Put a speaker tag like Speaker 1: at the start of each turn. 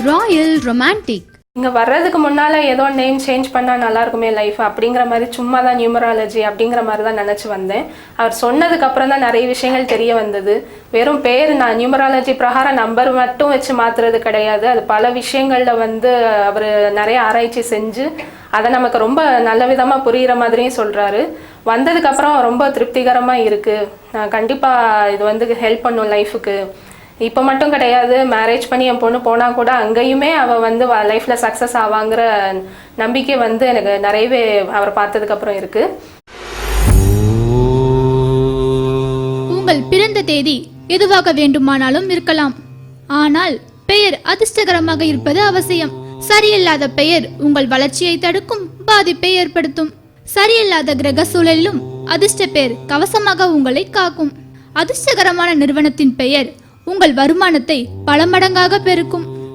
Speaker 1: Royal romantic.
Speaker 2: இங்கே வர்றதுக்கு முன்னால் ஏதோ நேம் சேஞ்ச் பண்ணால் நல்லாயிருக்குமே லைஃப் அப்படிங்கிற மாதிரி சும்மா தான் நியூமராலஜி அப்படிங்கிற மாதிரி தான் நினச்சி வந்தேன். அவர் சொன்னதுக்கப்புறம் தான் நிறைய விஷயங்கள் தெரிய வந்தது. வெறும் பேர் நான் நியூமராலஜி பிரகாரம் நம்பர் மட்டும் வச்சு மாற்றுறது கிடையாது. அது பல விஷயங்களில் அவர் நிறைய ஆராய்ச்சி செஞ்சு அதை நமக்கு ரொம்ப நல்ல விதமாக புரிகிற மாதிரியும் சொல்கிறாரு. வந்ததுக்கப்புறம் ரொம்ப திருப்திகரமாக இருக்குது. கண்டிப்பாக இது ஹெல்ப் பண்ணும் லைஃபுக்கு. இப்போ மட்டும் கிடையாது, மேரேஜ் பண்ணி என் பொண்ணு போனால் கூட அங்கேயுமே அவள் லைஃப்பில் சக்ஸஸ் ஆவாங்கிற நம்பிக்கை எனக்கு நிறையவே அவரை பார்த்ததுக்கப்புறம் இருக்குது.
Speaker 1: உங்கள் பிறந்த தேதி எதுவாக வேண்டுமானாலும் இருக்கலாம். ஆனால் பெயர் அதிர்ஷ்டகரமாக இருப்பது அவசியம். சரியில்லாத பெயர் உங்கள் வளர்ச்சியை தடுக்கும், பாதிப்பை ஏற்படுத்தும். சரியில்லாத கிரக சூழலிலும் அதிர்ஷ்ட பெயர் கவசமாக உங்களை காக்கும். அதிர்ஷ்டகரமான நிறுவனத்தின் பெயர் உங்கள் வருமானத்தை பல மடங்காக பெருக்கும்.